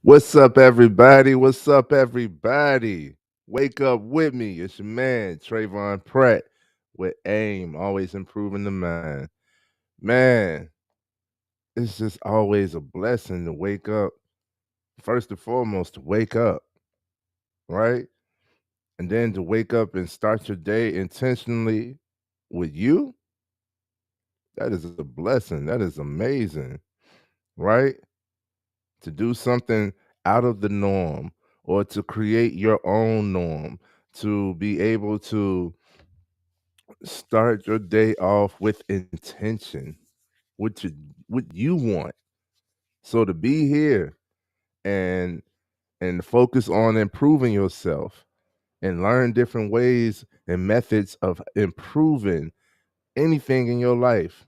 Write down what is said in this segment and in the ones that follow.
What's up, everybody? What's up, everybody? Wake up with me. It's your man, Trayvon Pratt, with AIM, always improving the mind. Man, it's just always a blessing to wake up. First and foremost, to wake up, right? And then to wake up and start your day intentionally with you. That is a blessing. That is amazing, right? To do something out of the norm or to create your own norm, to be able to start your day off with intention, what you want. So to be here and focus on improving yourself and learn different ways and methods of improving anything in your life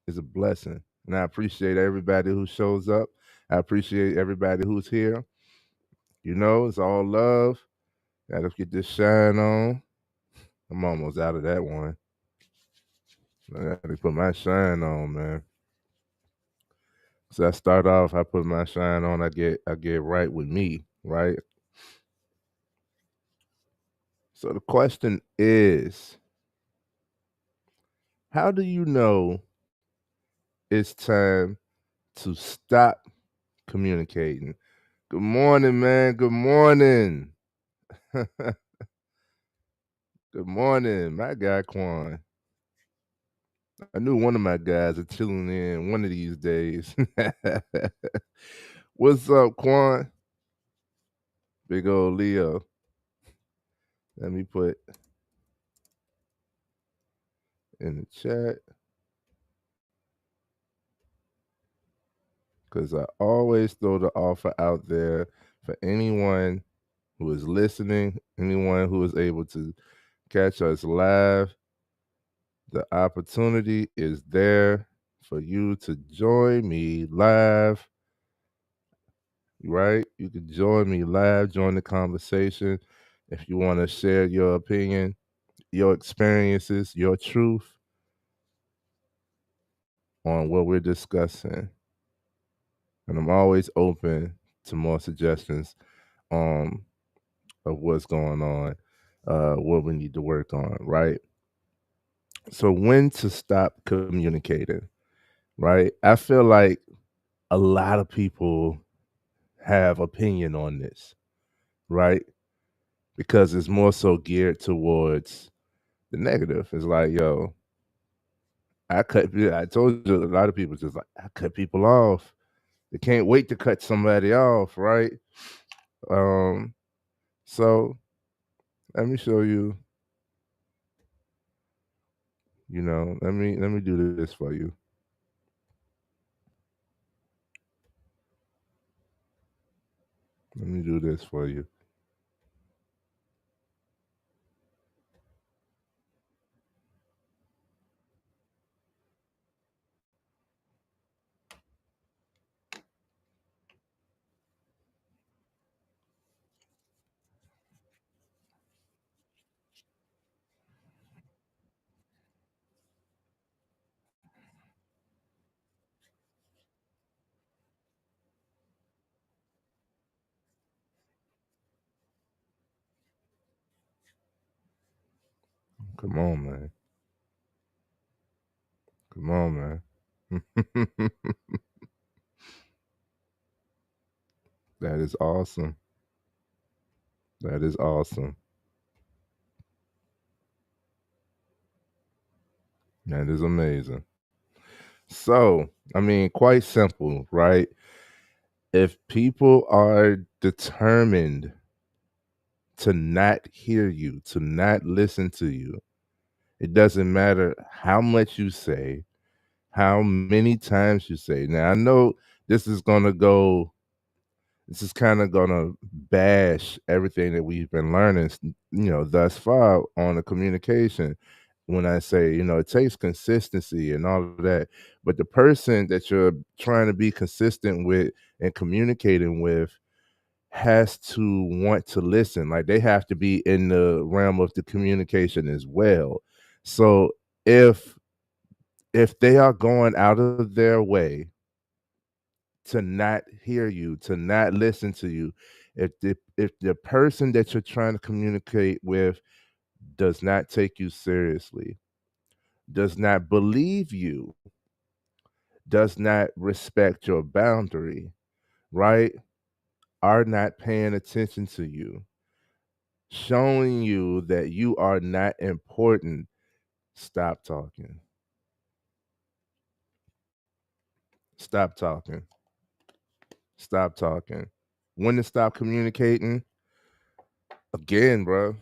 is a blessing. And I appreciate everybody who shows up. I appreciate everybody who's here. You know, it's all love. Gotta get this shine on. I'm almost out of that one. I gotta put my shine on, man. So I start off, I put my shine on, I get right with me, right? So the question is, how do you know it's time to stop communicating? Good morning, man. Good morning. Good morning, my guy Quan. I knew one of my guys are tuning in one of these days. What's up, Quan? Big old Leo. Let me put in the chat because I always throw the offer out there for anyone who is listening, anyone who is able to catch us live. The opportunity is there for you to join me live, right? You can join me live, join the conversation if you want to share your opinion, your experiences, your truth on what we're discussing. And I'm always open to more suggestions um, of what's going on, what we need to work on, right? So, when to stop communicating, right? I feel like a lot of people have opinion on this, right? Because it's more so geared towards the negative. It's like, yo, I told you a lot of people just like, I cut people off. They can't wait to cut somebody off, right? Um, so let me show you, let me do this for you. Let me do this for you. Come on, man. Come on, man. That is awesome. That is awesome. That is amazing. So, I mean, quite simple, right? If people are determined to not hear you, to not listen to you, it doesn't matter how much you say, how many times you say. Now, I know this is going to go this is kind of gonna bash everything that we've been learning, thus far on the communication. When I say, it takes consistency and all of that, but the person that you're trying to be consistent with and communicating with has to want to listen. Like they have to be in the realm of the communication as well. So if they are going out of their way to not hear you, to not listen to you. If the person that you're trying to communicate with does not take you seriously, does not believe you, does not respect your boundary, right? Are not paying attention to you, showing you that you are not important, stop talking. Stop talking. Stop talking. When to stop communicating? Again, bro,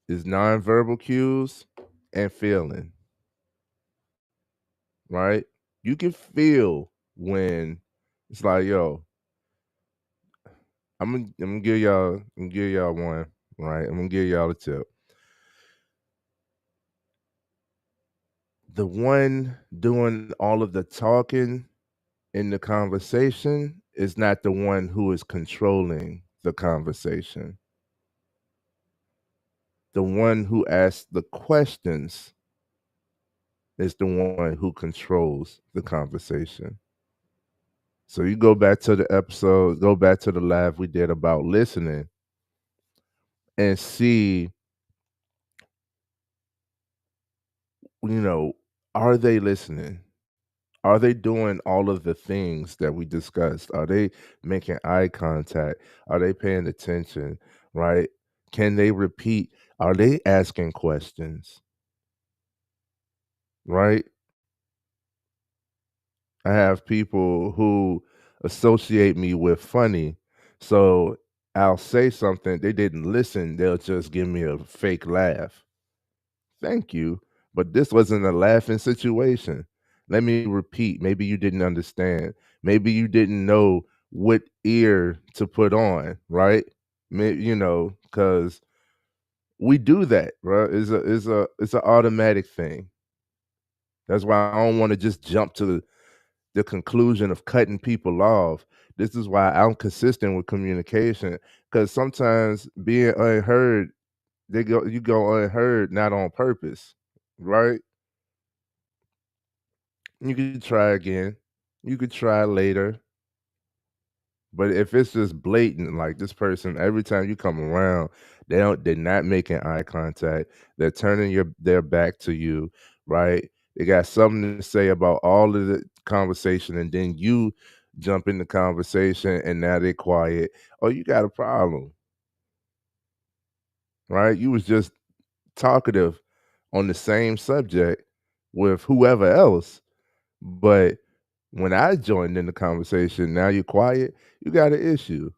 is nonverbal cues and feeling, right? You can feel when it's like, yo, I'm gonna give y'all one, right? I'm gonna give y'all a tip. The one doing all of the talking in the conversation is not the one who is controlling the conversation. The one who asks the questions is the one who controls the conversation. So you go back to the episode, go back to the live we did about listening and see, you know, are they listening? Are they doing all of the things that we discussed? Are they making eye contact? Are they paying attention? Right? Can they repeat? Are they asking questions? Right? I have people who associate me with funny. So I'll say something, they didn't listen, they'll just give me a fake laugh. Thank you, but this wasn't a laughing situation. Let me repeat. Maybe you didn't understand. Maybe you didn't know what ear to put on, right? Because we do that, bro. It's an automatic thing. That's why I don't want to just jump to the conclusion of cutting people off. This is why I'm consistent with communication. Because sometimes being unheard, you go unheard not on purpose, right? You could try again. You could try later. But if it's just blatant, like this person, every time you come around, they're not making eye contact. They're turning their back to you, right? They got something to say about all of the conversation, and then you jump in the conversation and now they're quiet. Oh, you got a problem, right? You was just talkative on the same subject with whoever else. But when I joined in the conversation, now you're quiet, you got an issue.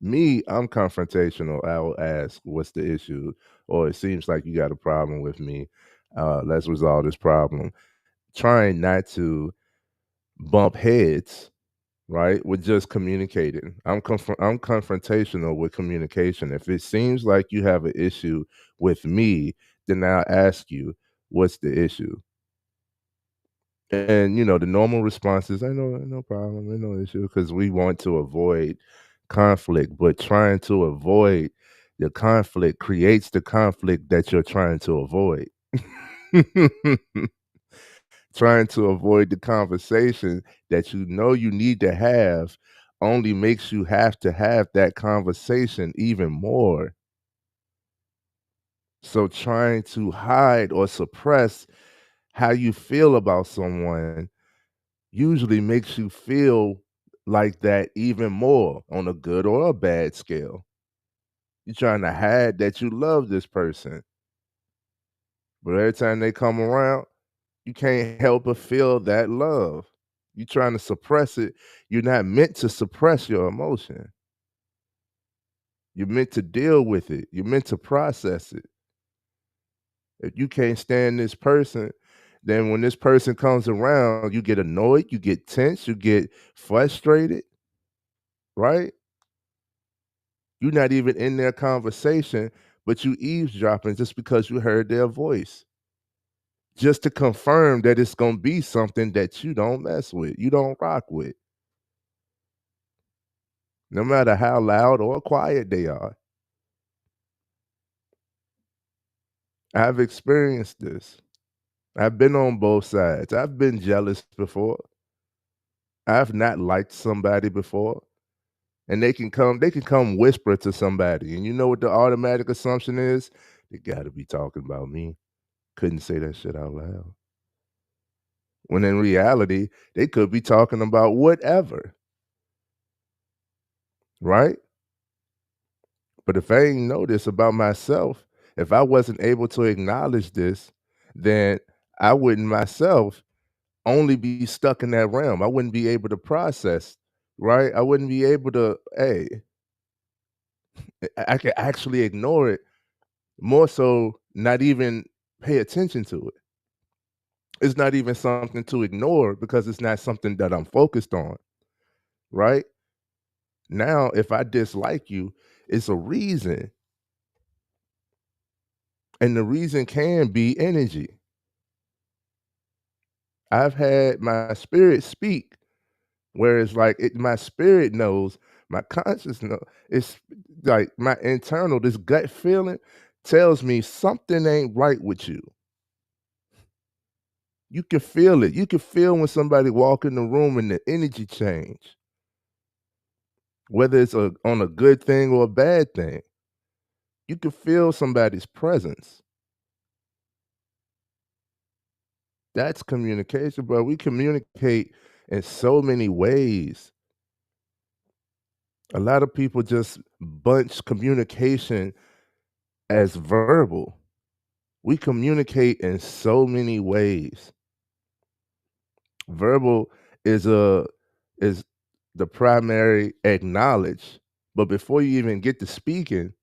Me, I'm confrontational. I will ask, what's the issue? Or it seems like you got a problem with me. Let's resolve this problem. Trying not to bump heads, right? With just communicating. I'm confrontational with communication. If it seems like you have an issue with me, then I'll ask you, what's the issue? And the normal response is, "Ain't no problem, ain't no issue," because we want to avoid conflict, but trying to avoid the conflict creates the conflict that you're trying to avoid. Trying to avoid the conversation that you know you need to have only makes you have to have that conversation even more. So trying to hide or suppress how you feel about someone usually makes you feel like that even more on a good or a bad scale. You're trying to hide that you love this person, but every time they come around, you can't help but feel that love. You're trying to suppress it. You're not meant to suppress your emotion. You're meant to deal with it. You're meant to process it. If you can't stand this person, then when this person comes around, you get annoyed, you get tense, you get frustrated, right? You're not even in their conversation, but you eavesdropping just because you heard their voice. Just to confirm that it's gonna be something that you don't mess with, you don't rock with, no matter how loud or quiet they are. I've experienced this. I've been on both sides. I've been jealous before. I've not liked somebody before, and they can come whisper to somebody, and you know what the automatic assumption is? They gotta be talking about me. Couldn't say that shit out loud. When in reality, they could be talking about whatever, right? But if I ain't know this about myself, if I wasn't able to acknowledge this, then I wouldn't myself only be stuck in that realm. I wouldn't be able to process, right? I wouldn't be able to, hey, I could actually ignore it, more so not even pay attention to it. It's not even something to ignore because it's not something that I'm focused on, right? Now, if I dislike you, it's a reason. And the reason can be energy. I've had my spirit speak, whereas like my spirit knows, my conscious know. It's like my internal, this gut feeling tells me something ain't right with you. You can feel it. You can feel when somebody walk in the room and the energy change, whether it's on a good thing or a bad thing. You can feel somebody's presence. That's communication, bro. We communicate in so many ways. A lot of people just bunch communication as verbal. We communicate in so many ways. Verbal is a is the primary acknowledge, but before you even get to speaking,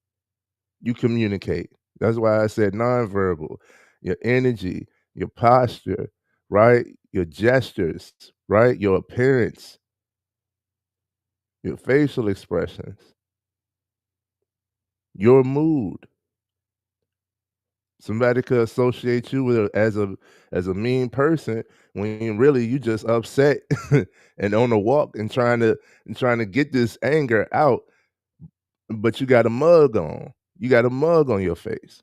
you communicate. That's why I said nonverbal. Your energy, your posture, right? Your gestures, right? Your appearance, your facial expressions, your mood. Somebody could associate you with as a mean person when really you just upset and on a walk and trying to get this anger out, but you got a mug on. You got a mug on your face,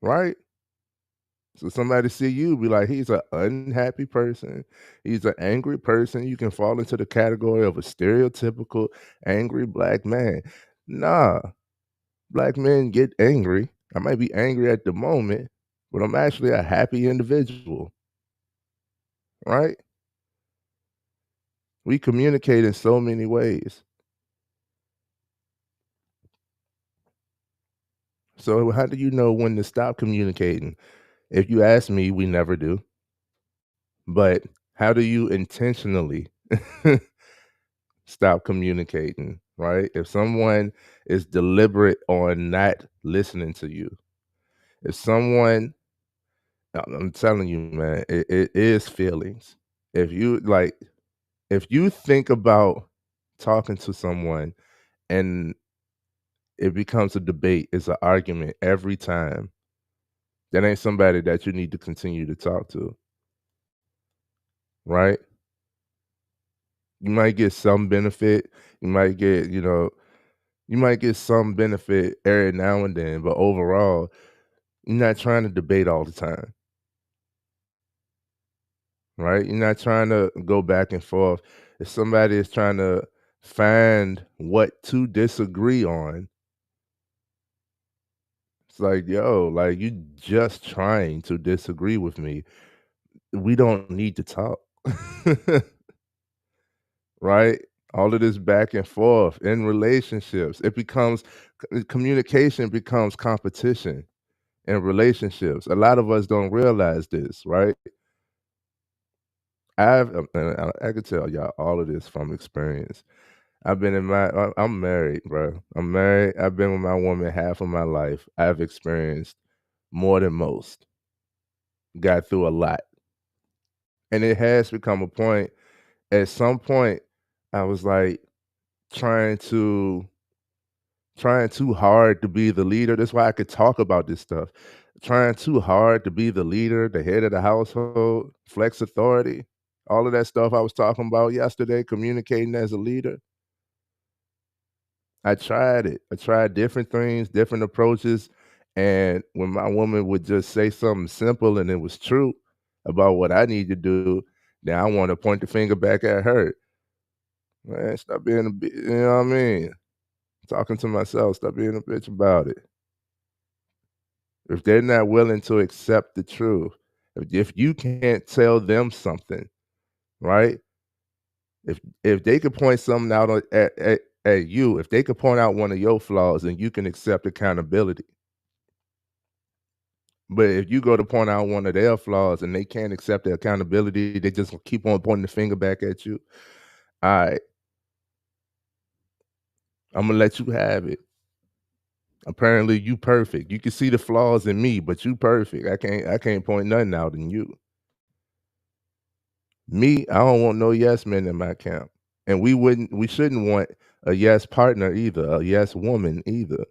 right? So somebody see you, be like, he's an unhappy person. He's an angry person. You can fall into the category of a stereotypical angry black man. Nah, black men get angry. I might be angry at the moment, but I'm actually a happy individual, right? We communicate in so many ways. So how do you know when to stop communicating? If you ask me, we never do. But how do you intentionally stop communicating, right? If someone is deliberate on not listening to you, if someone, I'm telling you, man, it is feelings. If you like, if you think about talking to someone and it becomes a debate, it's an argument every time, that ain't somebody that you need to continue to talk to, right? You might get some benefit. You might get, you might get some benefit every now and then, but overall, you're not trying to debate all the time, right? You're not trying to go back and forth. If somebody is trying to find what to disagree on, it's like, yo, like you just trying to disagree with me. We don't need to talk. Right? All of this back and forth in relationships, it becomes communication becomes competition in relationships. A lot of us don't realize this, right? And I can tell y'all all of this from experience. I've been in I'm married, bro. I'm married. I've been with my woman half of my life. I've experienced more than most. Got through a lot. And it has become a point. At some point, I was like trying to trying too hard to be the leader. That's why I could talk about this stuff. Trying too hard to be the leader, the head of the household, flex authority, all of that stuff I was talking about yesterday, communicating as a leader. I tried it. I tried different things, different approaches. And when my woman would just say something simple and it was true about what I need to do, Now I want to point the finger back at her. Man, stop being a you know what I mean? Talking to myself, stop being a bitch about it. If they're not willing to accept the truth, if you can't tell them something, right? If they could point something out at you, if they could point out one of your flaws, then you can accept accountability. But if you go to point out one of their flaws and they can't accept the accountability, they just keep on pointing the finger back at you. All right, I'm gonna let you have it. Apparently, you perfect. You can see the flaws in me, but you perfect. I can't point nothing out in you. Me, I don't want no yes men in my camp. And we shouldn't want a yes partner either, a yes woman either.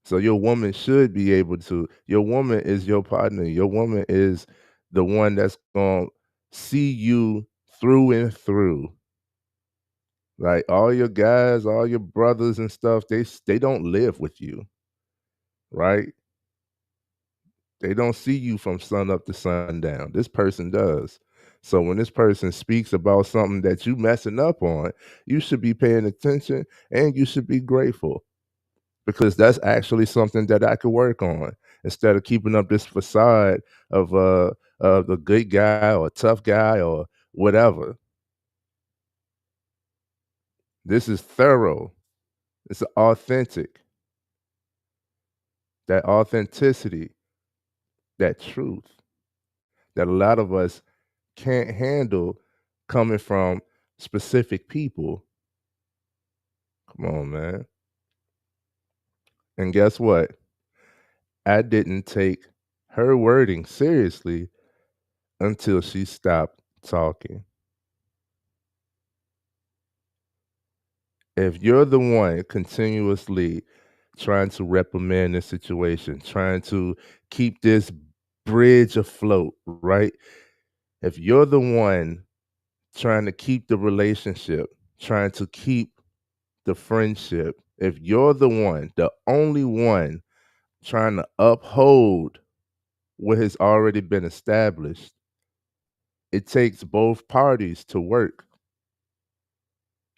So your woman should be able to your woman is your partner. Your woman is the one that's gonna see you through and through. Like all your guys, all your brothers and stuff, they don't live with you, right? They don't see you from sun up to sundown. This person does. So when this person speaks about something that you messing up on, you should be paying attention and you should be grateful because that's actually something that I could work on instead of keeping up this facade of the good guy or tough guy or whatever. This is thorough. It's authentic. That authenticity, that truth that a lot of us can't handle coming from specific people. Come on, man. And guess what? I didn't take her wording seriously until she stopped talking. If you're the one continuously trying to reprimand the situation, trying to keep this bridge afloat, right? If you're the one trying to keep the relationship, trying to keep the friendship, if you're the one, the only one trying to uphold what has already been established, it takes both parties to work.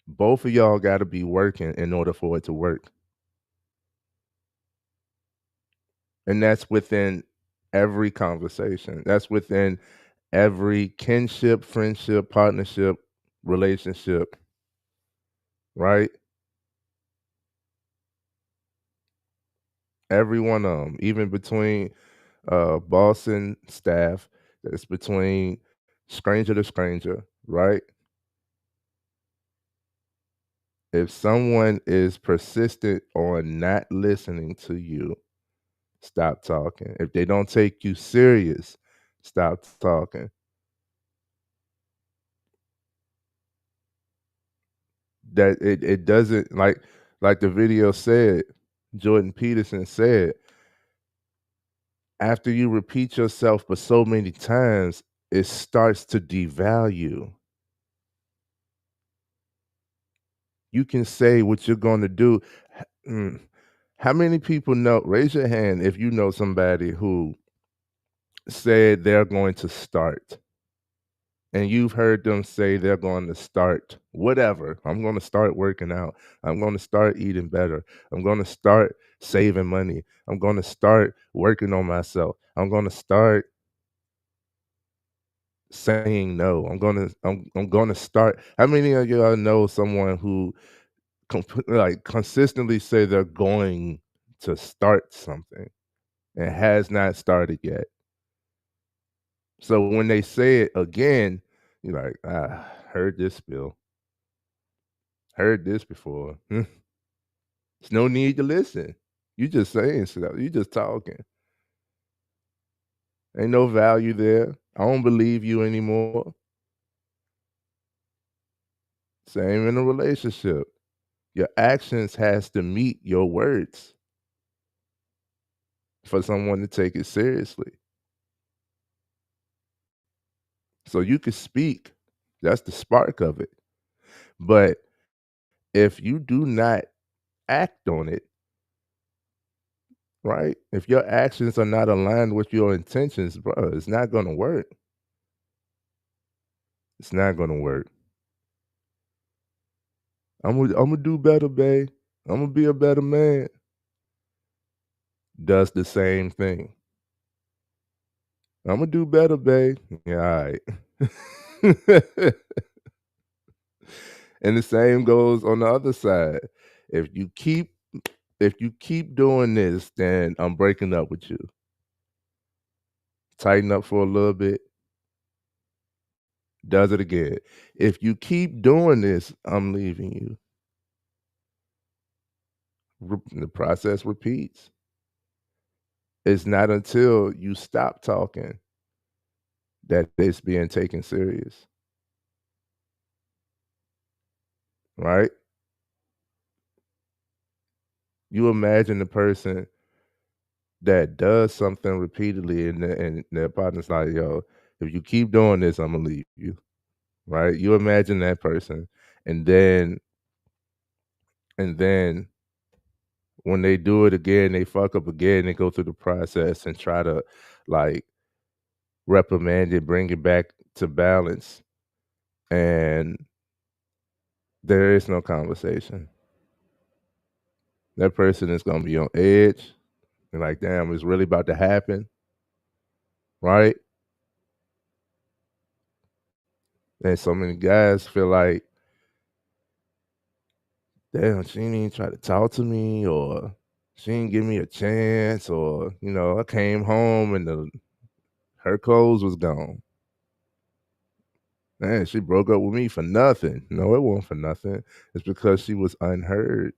Both of y'all got to be working in order for it to work. And that's within every conversation. That's within every kinship, friendship, partnership, relationship, right? Every one of them, even between boss and staff, that's between stranger to stranger, right? If someone is persistent on not listening to you, stop talking. If they don't take you serious, stop talking. That it doesn't like the video said, Jordan Peterson said, after you repeat yourself but so many times, it starts to devalue. You can say what you're going to do. Mm. How many people know? Raise your hand if you know somebody who said they're going to start, and you've heard them say they're going to start whatever. I'm going to start working out. I'm going to start eating better. I'm going to start saving money. I'm going to start working on myself. I'm going to start saying no. I'm going to start. How many of y'all know someone who like consistently say they're going to start something and has not started yet? So when they say it again, you're like, heard this spill, heard this before. There's no need to listen. You just saying stuff. You just talking. Ain't no value there. I don't believe you anymore. Same in a relationship. Your actions has to meet your words for someone to take it seriously. So you can speak. That's the spark of it. But if you do not act on it, right? If your actions are not aligned with your intentions, bro, it's not gonna work. It's not gonna work. I'm gonna do better, babe. I'm gonna be a better man. Does the same thing. I'm gonna do better, babe. Yeah, all right. And the same goes on the other side. If you keep if you keep doing this, then I'm breaking up with you. Tighten up for a little bit, does it again. If you keep doing this, I'm leaving you. The process repeats. It's not until you stop talking that it's being taken serious, right? You imagine the person that does something repeatedly and their partner's like, yo, if you keep doing this, I'm gonna leave you. Right? You imagine that person, and then when they do it again, they fuck up again, they go through the process and try to like reprimand it, bring it back to balance, and there is no conversation. That person is gonna be on edge and like, damn, it's really about to happen, right? And so many guys feel like, damn, she didn't even try to talk to me, or she didn't give me a chance, or I came home and her clothes was gone. Man, she broke up with me for nothing. No, it wasn't for nothing. It's because she was unheard.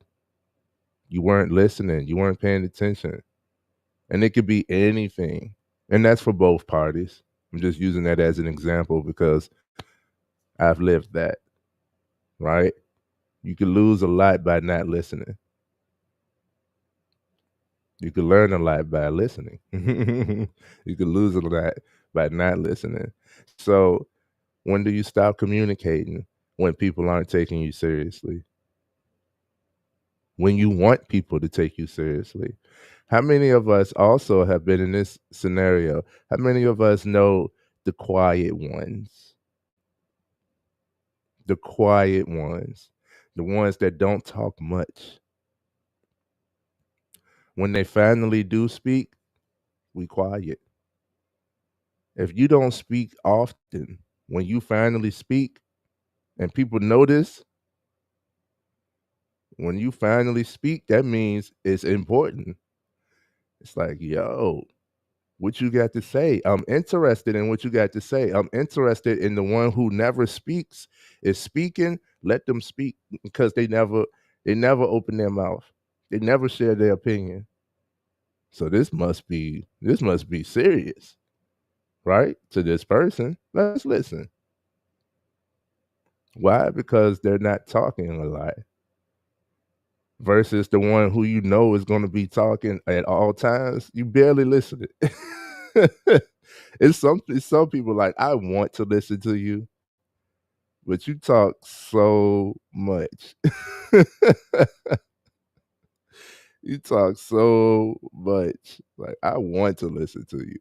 You weren't listening. You weren't paying attention. And it could be anything. And that's for both parties. I'm just using that as an example because I've lived that, right? You could lose a lot by not listening. You could learn a lot by listening. You could lose a lot by not listening. So, when do you stop communicating? When people aren't taking you seriously. When you want people to take you seriously. How many of us also have been in this scenario? How many of us know the quiet ones? The quiet ones, the ones that don't talk much. When they finally do speak, we quiet. If you don't speak often, when you finally speak and people notice, when you finally speak, that means it's important. It's like, yo, what you got to say? I'm interested in what you got to say. I'm interested in the one who never speaks is speaking. Let them speak because they never open their mouth. They never share their opinion. So this must be serious, right? To this person. Let's listen. Why? Because they're not talking a lot. Versus the one who you know is going to be talking at all times, you barely listen. It's some people like, I want to listen to you, but you talk so much. You talk so much. Like, I want to listen to you,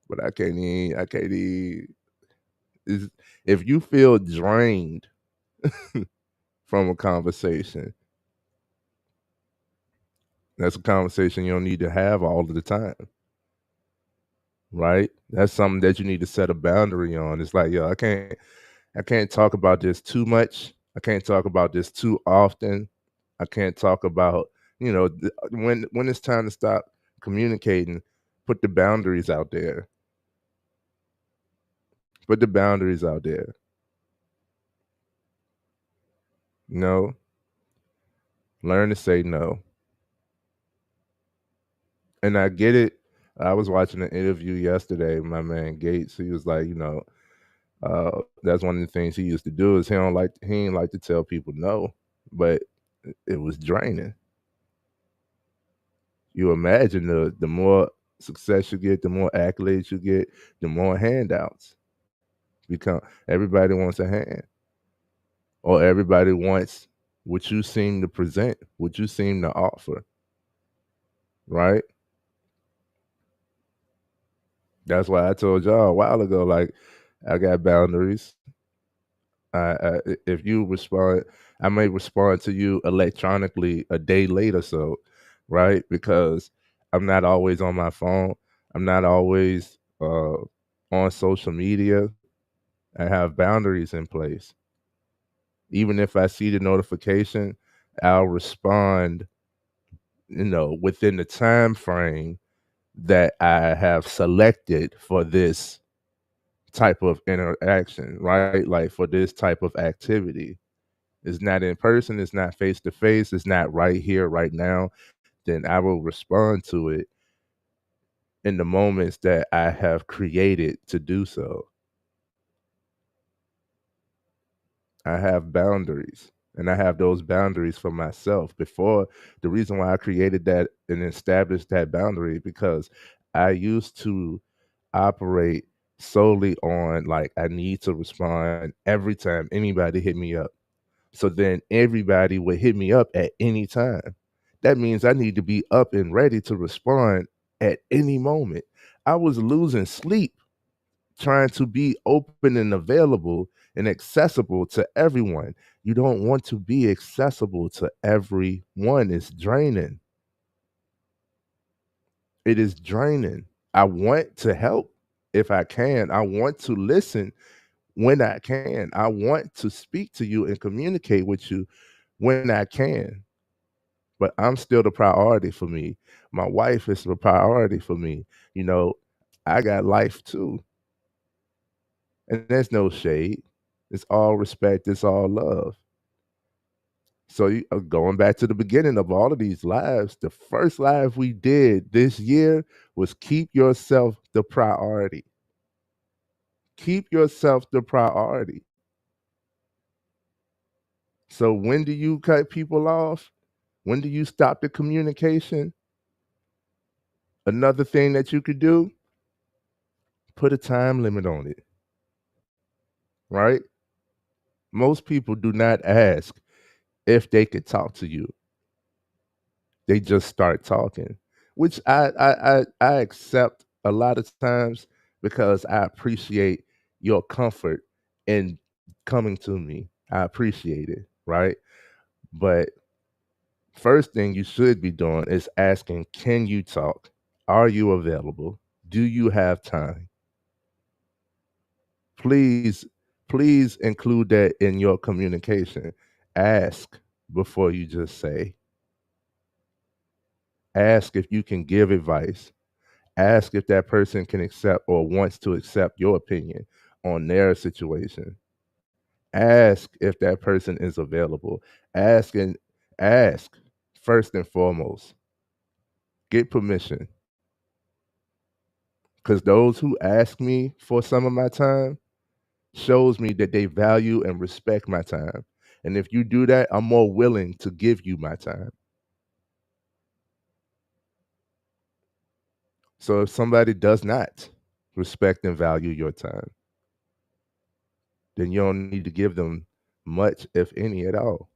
but I can't even. Is if you feel drained from a conversation, that's a conversation you don't need to have all of the time. Right? That's something that you need to set a boundary on. It's like, yo, I can't talk about this too much. I can't talk about this too often. I can't talk about, when it's time to stop communicating, put the boundaries out there. Put the boundaries out there. No. Learn to say no. And I get it. I was watching an interview yesterday, my man Gates. He was like, that's one of the things he used to do is he ain't like to tell people no, but it was draining. You imagine the more success you get, the more accolades you get, the more handouts become. Everybody wants a hand, or everybody wants what you seem to present, what you seem to offer, right? That's why I told y'all a while ago, like, I got boundaries. If you respond, I may respond to you electronically a day later, so right because I'm not always on my phone. I'm not always on social media. I have boundaries in place. Even if I see the notification, I'll respond, within the time frame that I have selected for this type of interaction, right? Like for this type of activity. It's not in person, it's not face to face, it's not right here, right now, then I will respond to it in the moments that I have created to do so. I have boundaries and I have those boundaries for myself. Before, the reason why I created that and established that boundary because I used to operate solely on like I need to respond every time anybody hit me up. So then everybody would hit me up at any time. That means I need to be up and ready to respond at any moment. I was losing sleep trying to be open and available and accessible to everyone. You don't want to be accessible to everyone. It's draining. It is draining. I want to help if I can. I want to listen when I can. I want to speak to you and communicate with you when I can. But I'm still the priority for me. My wife is the priority for me. You know, I got life too. And there's no shade. It's all respect, it's all love. So going back to the beginning of all of these lives, the first live we did this year was keep yourself the priority. Keep yourself the priority. So when do you cut people off? When do you stop the communication? Another thing that you could do, put a time limit on it, right? Most people do not ask if they could talk to you. They just start talking, which I accept a lot of times because I appreciate your comfort in coming to me. I appreciate it, right? But first thing you should be doing is asking, can you talk? Are you available? Do you have time? Please, please include that in your communication. Ask before you just say. Ask if you can give advice. Ask if that person can accept or wants to accept your opinion on their situation. Ask if that person is available. Ask and ask first and foremost. Get permission. Because those who ask me for some of my time shows me that they value and respect my time. And if you do that, I'm more willing to give you my time. So if somebody does not respect and value your time, then you don't need to give them much, if any, at all.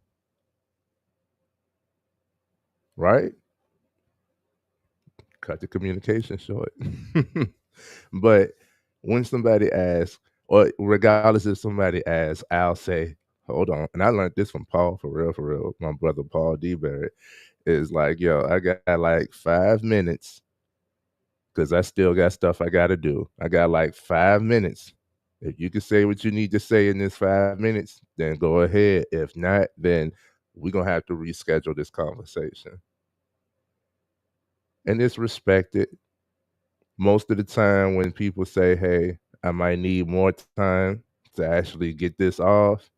Right? Cut the communication short. But when somebody asks, or regardless if somebody asks, I'll say, hold on. And I learned this from Paul, for real, for real. My brother Paul D. Barrett is like, yo, I got like 5 minutes because I still got stuff I got to do. I got like 5 minutes. If you can say what you need to say in this 5 minutes, then go ahead. If not, then we're going to have to reschedule this conversation. And it's respected. Most of the time, when people say, hey, I might need more time to actually get this off,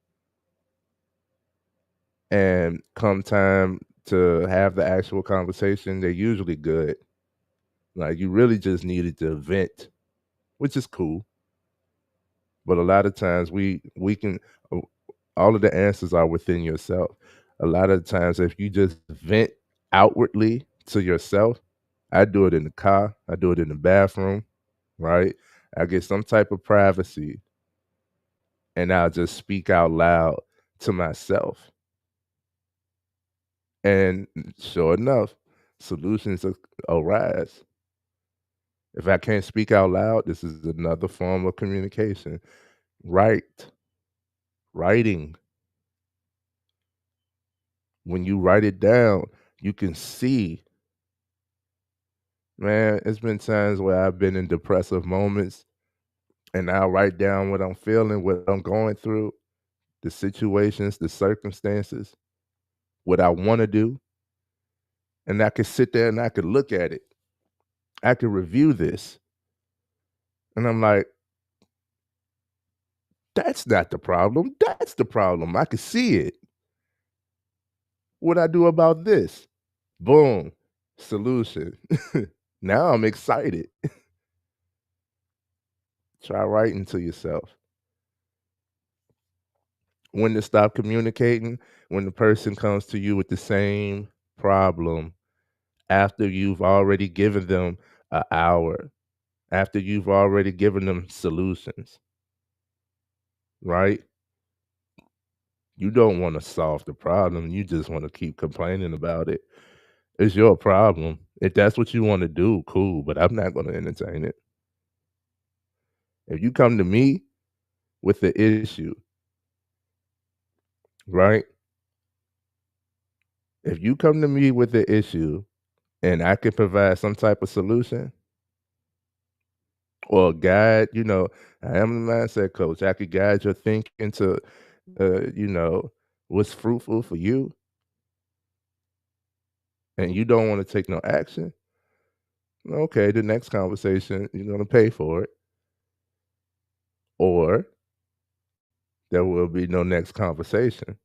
and come time to have the actual conversation, they're usually good. Like you really just needed to vent, which is cool. But a lot of times we can all of the answers are within yourself. A lot of times if you just vent outwardly to yourself, I do it in the car, I do it in the bathroom, right? I get some type of privacy and I'll just speak out loud to myself. And sure enough, solutions arise. If I can't speak out loud, this is another form of communication. Write, writing. When you write it down, you can see. Man, it's been times where I've been in depressive moments and I'll write down what I'm feeling, what I'm going through, the situations, the circumstances, what I want to do. And I could sit there and I could look at it. I could review this. And I'm like, that's not the problem. That's the problem. I could see it. What I do about this? Boom. Solution. Now I'm excited. Try writing to yourself. When to stop communicating, when the person comes to you with the same problem after you've already given them an hour, after you've already given them solutions, right? You don't want to solve the problem. You just want to keep complaining about it. It's your problem. If that's what you want to do, cool, but I'm not going to entertain it. If you come to me with the issue, right? If you come to me with the issue and I can provide some type of solution or guide, I am the mindset coach. I could guide your thinking to, what's fruitful for you, and you don't want to take no action. Okay, the next conversation, you're going to pay for it, or there will be no next conversation.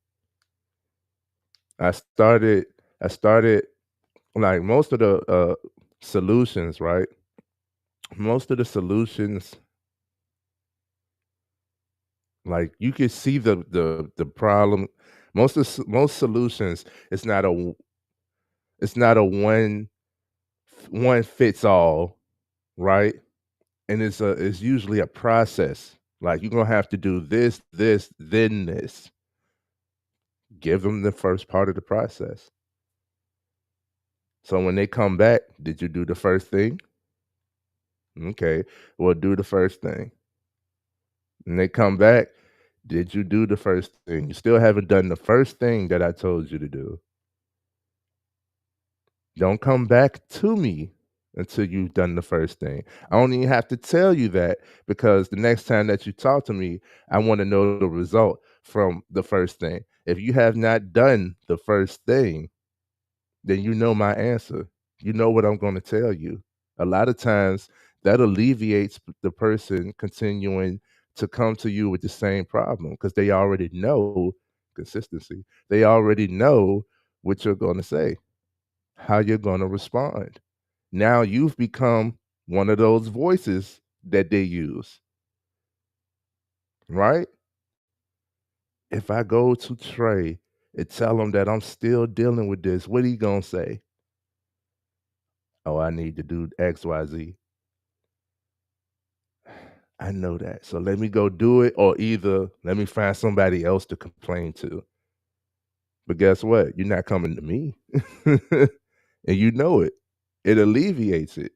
I started, I started like most of the solutions, right? Most of the solutions, like you can see the problem. Most solutions, it's not a one fits all, right? And it's usually a process. Like you're gonna have to do this, this, then this. Give them the first part of the process. So when they come back, did you do the first thing? Okay, well, do the first thing. And they come back, did you do the first thing? You still haven't done the first thing that I told you to do. Don't come back to me until you've done the first thing. I don't even have to tell you that because the next time that you talk to me, I want to know the result from the first thing. If you have not done the first thing, then you know my answer. You know what I'm going to tell you. A lot of times that alleviates the person continuing to come to you with the same problem because they already know consistency. They already know what you're going to say, how you're going to respond. Now you've become one of those voices that they use, right? If I go to Trey and tell him that I'm still dealing with this, what he gonna say? Oh, I need to do XYZ. I know that. So let me go do it, or either let me find somebody else to complain to. But guess what? You're not coming to me. And you know it. It alleviates it.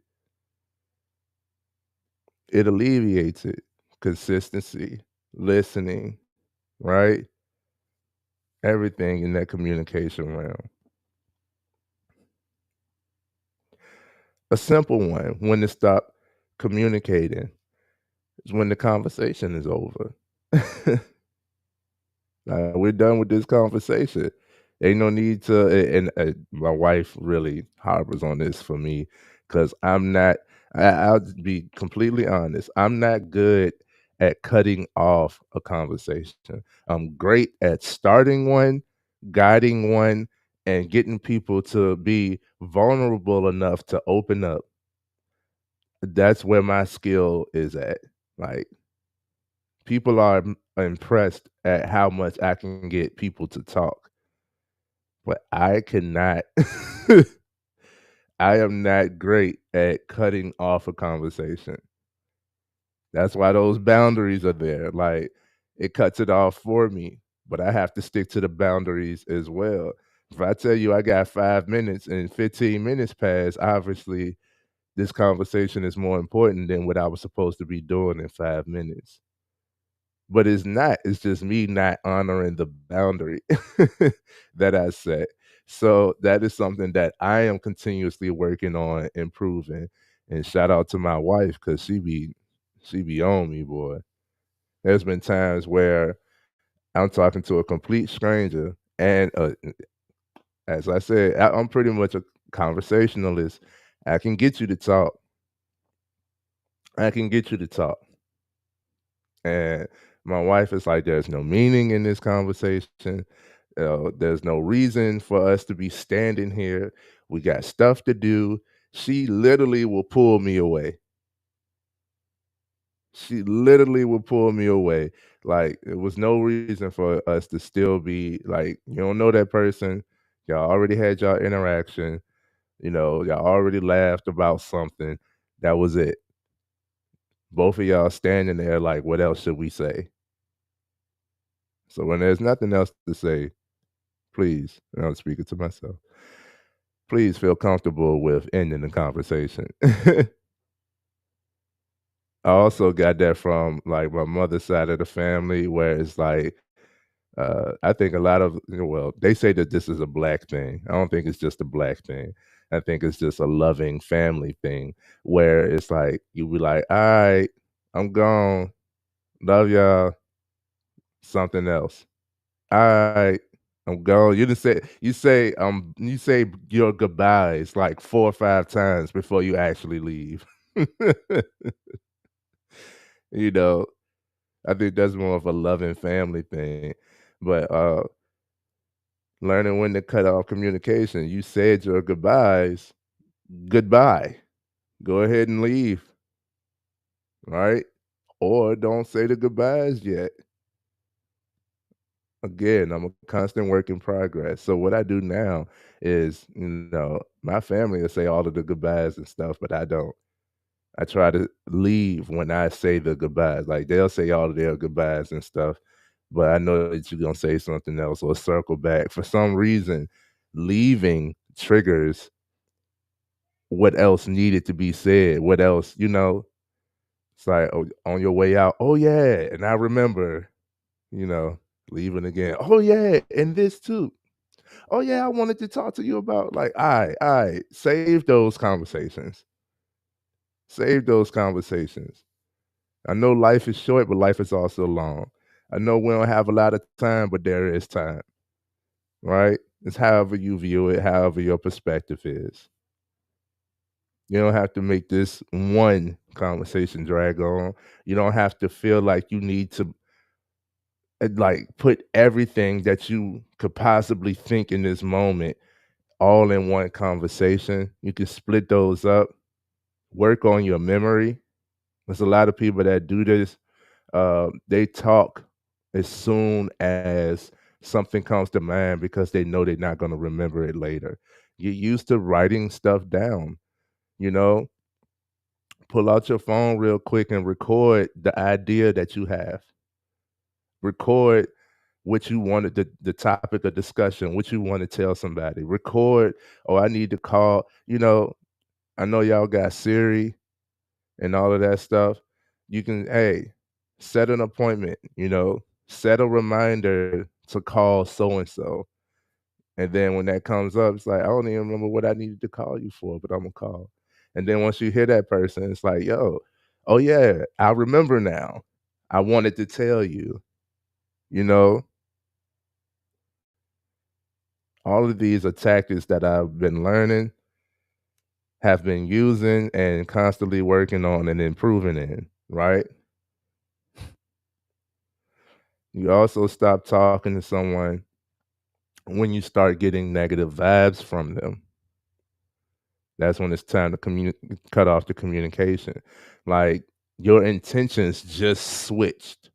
It alleviates it. Consistency, listening, right? Everything in that communication realm. A simple one, when to stop communicating, is when the conversation is over. We're done with this conversation. Ain't no need to. And my wife really harbors on this for me because I'm not. I'll be completely honest. I'm not good at cutting off a conversation. I'm great at starting one, guiding one, and getting people to be vulnerable enough to open up. That's where my skill is at. Like people are impressed at how much I can get people to talk, but I cannot. I am not great at cutting off a conversation. That's why those boundaries are there. Like it cuts it off for me, but I have to stick to the boundaries as well. If I tell you I got 5 minutes and 15 minutes pass, obviously this conversation is more important than what I was supposed to be doing in 5 minutes. But it's not. It's just me not honoring the boundary that I set. So that is something that I am continuously working on improving. And shout out to my wife because she be on me, boy. There's been times where I'm talking to a complete stranger, and as I said, I'm pretty much a conversationalist. I can get you to talk. I can get you to talk. And my wife is like, "There's no meaning in this conversation. There's no reason for us to be standing here. We got stuff to do." She literally will pull me away. She literally will pull me away. Like, it was no reason for us to still be like, you don't know that person. Y'all already had y'all interaction. Y'all already laughed about something. That was it. Both of y'all standing there like, what else should we say? So when there's nothing else to say, please, and I'm speaking to myself, please feel comfortable with ending the conversation. I also got that from like my mother's side of the family, where it's like, I think a lot of, well, they say that this is a black thing. I don't think it's just a black thing. I think it's just a loving family thing where it's like, you be like, all right, I'm gone. Love y'all. Something else. Alright, I'm gone. You say your goodbyes like 4 or 5 times before you actually leave. You know, I think that's more of a loving family thing, but, learning when to cut off communication. You said your goodbyes, goodbye. Go ahead and leave, right? Or don't say the goodbyes yet. Again, I'm a constant work in progress. So what I do now is, my family will say all of the goodbyes and stuff, but I don't. I try to leave when I say the goodbyes. Like they'll say all of their goodbyes and stuff, but I know that you're gonna say something else or circle back. For some reason, leaving triggers what else needed to be said. What else, it's like, oh, on your way out, oh yeah, and I remember, you know, leaving again. Oh yeah, and this too. Oh yeah, I wanted to talk to you about like, all right, save those conversations. Save those conversations. I know life is short, but life is also long. I know we don't have a lot of time, but there is time, right? It's however you view it, however your perspective is. You don't have to make this one conversation drag on. You don't have to feel like you need to like put everything that you could possibly think in this moment all in one conversation. You can split those up, work on your memory. There's a lot of people that do this. They talk as soon as something comes to mind because they know they're not going to remember it later. Get used to writing stuff down, you know, pull out your phone real quick and record the idea that you have. Record what you wanted, the topic of discussion, what you want to tell somebody. Record, oh, I need to call, I know y'all got Siri and all of that stuff. You can, hey, set an appointment, set a reminder to call so and so. And then when that comes up, it's like, I don't even remember what I needed to call you for, but I'm gonna call. And then once you hear that person, it's like, yo, oh yeah, I remember now. I wanted to tell you, you know, all of these are tactics that I've been learning, have been using, and constantly working on and improving in, right? You also stop talking to someone when you start getting negative vibes from them. That's when it's time to cut off the communication. Like your intentions just switched,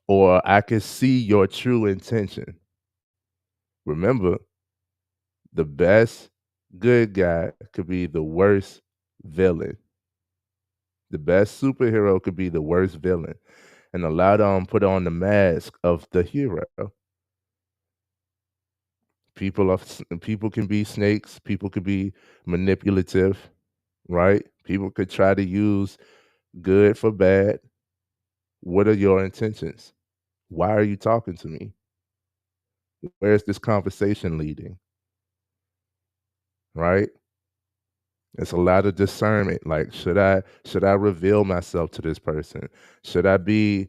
or I can see your true intention. Remember, the best good guy could be the worst villain. The best superhero could be the worst villain. And a lot of them put on the mask of the hero. People can be snakes. People could be manipulative. right? People could try to use good for bad. What are your intentions? Why are you talking to me? Where's this conversation leading? Right? It's a lot of discernment. Like, should I reveal myself to this person? Should I be,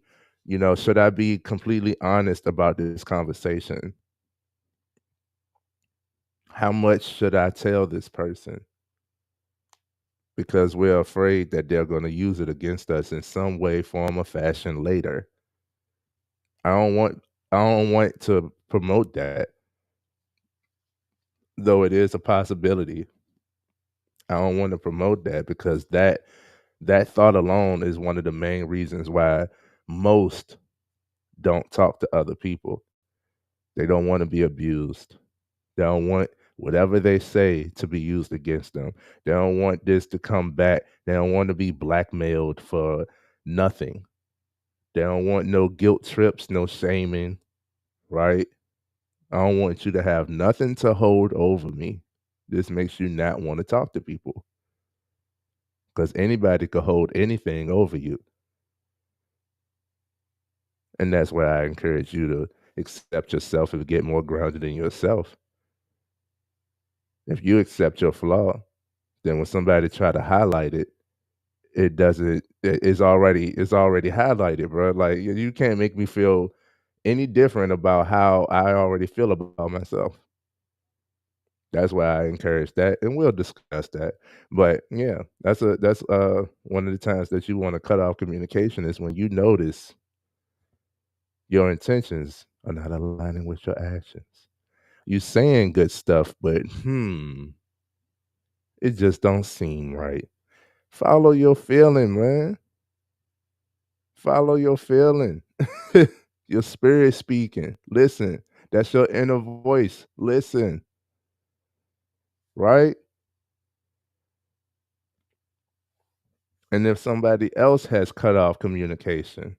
should I be completely honest about this conversation? How much should I tell this person? Because we're afraid that they're going to use it against us in some way, form, or fashion later. I don't want I don't want to promote that, though it is a possibility. I don't want to promote that because that thought alone is one of the main reasons why most don't talk to other people. They don't want to be abused. They don't want whatever they say to be used against them. They don't want this to come back. They don't want to be blackmailed for nothing. They don't want no guilt trips, no shaming, right? I don't want you to have nothing to hold over me. This makes you not want to talk to people because anybody could hold anything over you. And that's why I encourage you to accept yourself and get more grounded in yourself. If you accept your flaw, then when somebody try to highlight it, it doesn't. It's already highlighted, bro. Like you can't make me feel any different about how I already feel about myself. That's why I encourage that, and we'll discuss that. But yeah, that's one of the times that you want to cut off communication is when you notice your intentions are not aligning with your actions. You saying good stuff, but it just don't seem right. Follow your feeling, man. Follow your feeling. Your spirit speaking. Listen. That's your inner voice. Listen, right? And if somebody else has cut off communication,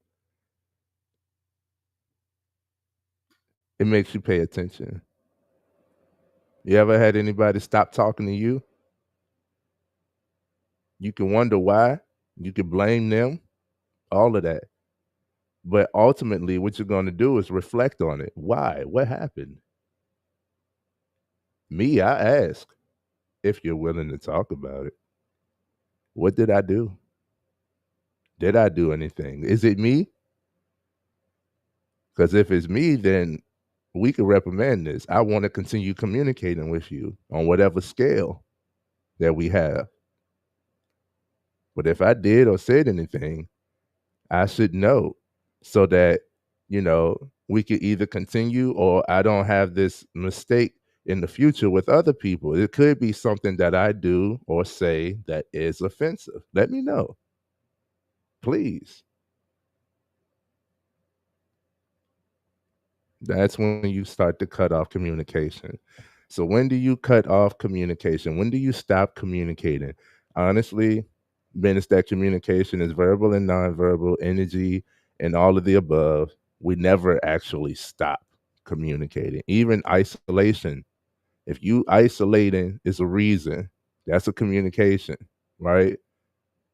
it makes you pay attention. You ever had anybody stop talking to you? You can wonder why. You can blame them, all of that. But ultimately, what you're going to do is reflect on it. Why? What happened? Me, I ask if you're willing to talk about it. What did I do? Did I do anything? Is it me? Because if it's me, then we can reprimand this. I want to continue communicating with you on whatever scale that we have. But if I did or said anything, I should know so that, we could either continue or I don't have this mistake in the future with other people. It could be something that I do or say that is offensive. Let me know, please. That's when you start to cut off communication. So when do you cut off communication? When do you stop communicating? Honestly, when it's that communication is verbal and nonverbal, energy, and all of the above, we never actually stop communicating. Even isolation. If you isolating is a reason, that's a communication, right?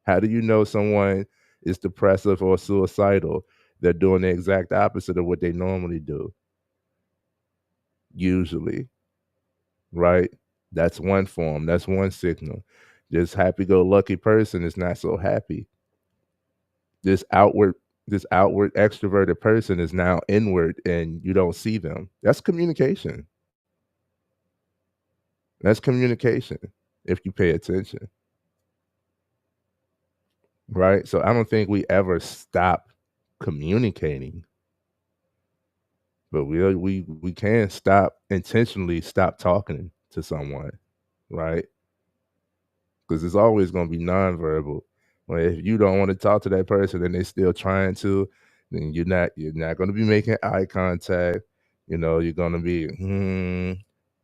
How do you know someone is depressive or suicidal? They're doing the exact opposite of what they normally do, usually, right? That's one form, that's one signal. This happy go lucky person is not so happy. This outward this outward extroverted person is now inward and you don't see them. That's communication. That's communication if you pay attention, right? So I don't think we ever stop communicating, but we can stop intentionally stop talking to someone, right? Because it's always going to be nonverbal. Well, if you don't want to talk to that person and they're still trying to, then you're not going to be making eye contact. You're going to be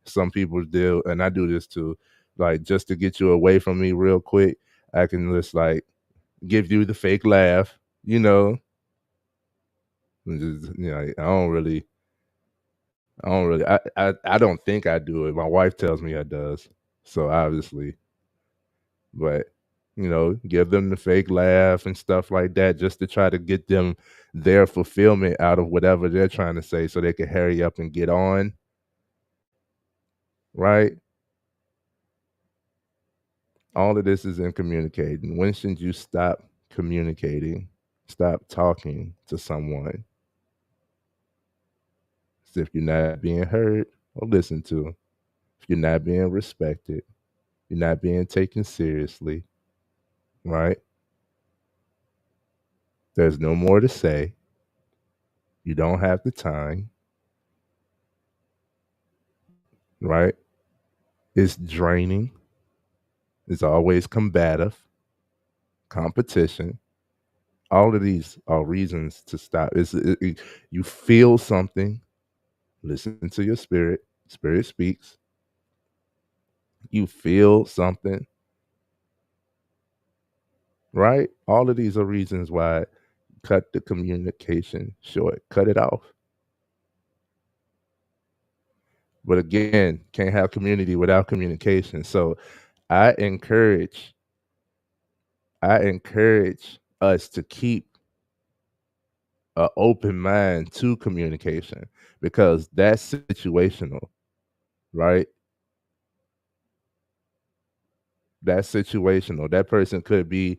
Some people do, and I do this too. Like just to get you away from me real quick, I can just like give you the fake laugh. And just, I don't think I do it. My wife tells me I does. So obviously, but give them the fake laugh and stuff like that just to try to get them their fulfillment out of whatever they're trying to say so they can hurry up and get on, right? All of this is in communicating. When should you stop communicating? Stop talking to someone. As if you're not being heard or listened to, if you're not being respected, you're not being taken seriously, right? There's no more to say. You don't have the time, right? It's draining. It's always combative, competition. All of these are reasons to stop. You feel something, listen to your spirit. Spirit speaks. You feel something, right? All of these are reasons why cut the communication short. Cut it off. But again, can't have community without communication. So I encourage, I encourage us to keep an open mind to communication because that's situational, right? That's situational. That person could be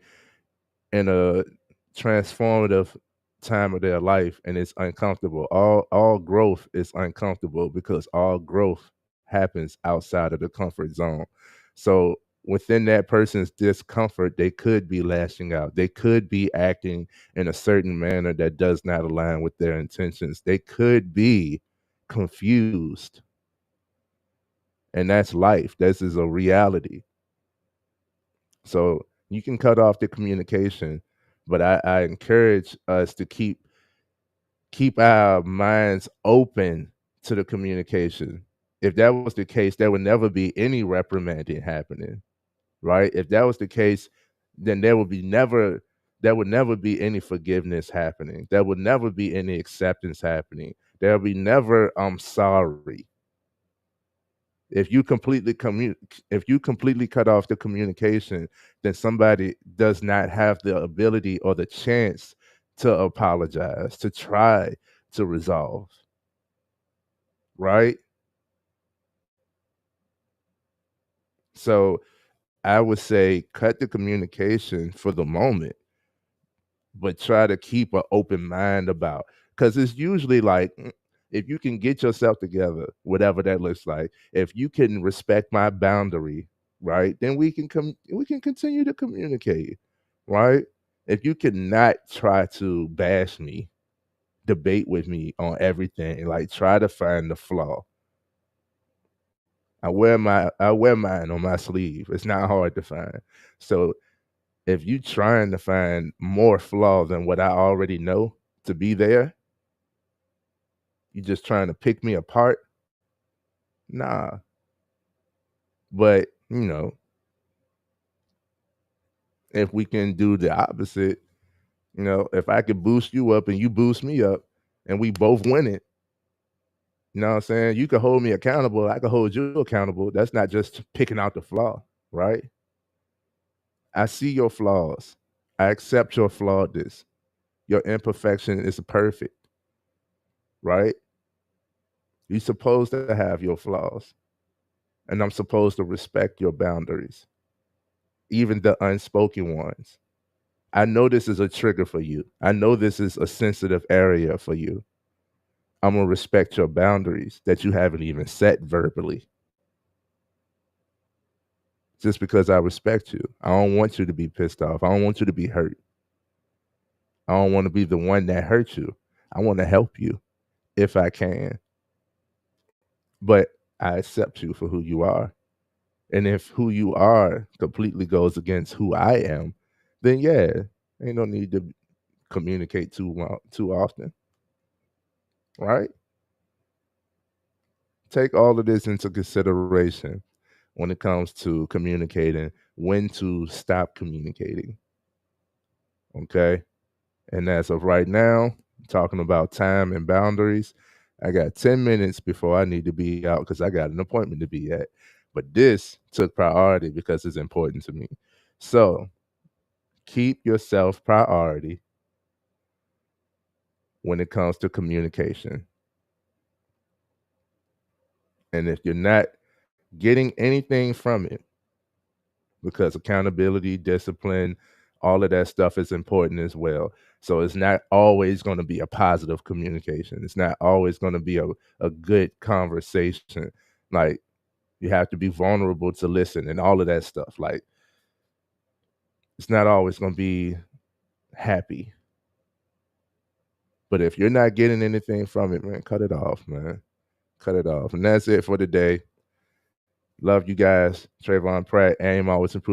in a transformative time of their life and it's uncomfortable. All growth is uncomfortable because all growth happens outside of the comfort zone. So within that person's discomfort, they could be lashing out. They could be acting in a certain manner that does not align with their intentions. They could be confused. And that's life. This is a reality. So you can cut off the communication, but I encourage us to keep our minds open to the communication. If that was the case, there would never be any reprimanding happening, right? If that was the case, then there would never be any forgiveness happening. There would never be any acceptance happening. There would be never I'm sorry. If you if you completely cut off the communication, then somebody does not have the ability or the chance to apologize, to try to resolve, right? So I would say cut the communication for the moment, but try to keep an open mind about because it's usually like if you can get yourself together, whatever that looks like, if you can respect my boundary, right, then we can continue to communicate, right? If you cannot try to bash me, debate with me on everything, like try to find the flaw. I wear mine on my sleeve. It's not hard to find. So if you trying to find more flaw than what I already know to be there, you just trying to pick me apart. Nah. But, if we can do the opposite, if I could boost you up and you boost me up and we both win it, you know what I'm saying? You can hold me accountable, I can hold you accountable. That's not just picking out the flaw, right? I see your flaws. I accept your flawedness. Your imperfection is perfect, right? You're supposed to have your flaws, and I'm supposed to respect your boundaries, even the unspoken ones. I know this is a trigger for you. I know this is a sensitive area for you. I'm gonna respect your boundaries that you haven't even set verbally. Just because I respect you. I don't want you to be pissed off. I don't want you to be hurt. I don't want to be the one that hurts you. I want to help you if I can. But I accept you for who you are. And if who you are completely goes against who I am, then yeah, ain't no need to communicate too often, right? Take all of this into consideration when it comes to communicating, when to stop communicating. Okay. And as of right now, talking about time and boundaries, I got 10 minutes before I need to be out because I got an appointment to be at. But this took priority because it's important to me. So keep yourself priority when it comes to communication. And if you're not getting anything from it, because accountability, discipline, all of that stuff is important as well. So it's not always going to be a positive communication. It's not always going to be a good conversation. Like, you have to be vulnerable to listen and all of that stuff. Like, it's not always going to be happy. But if you're not getting anything from it, man, cut it off, man. Cut it off. And that's it for today. Love you guys. Trayvon Pratt, aim always improve.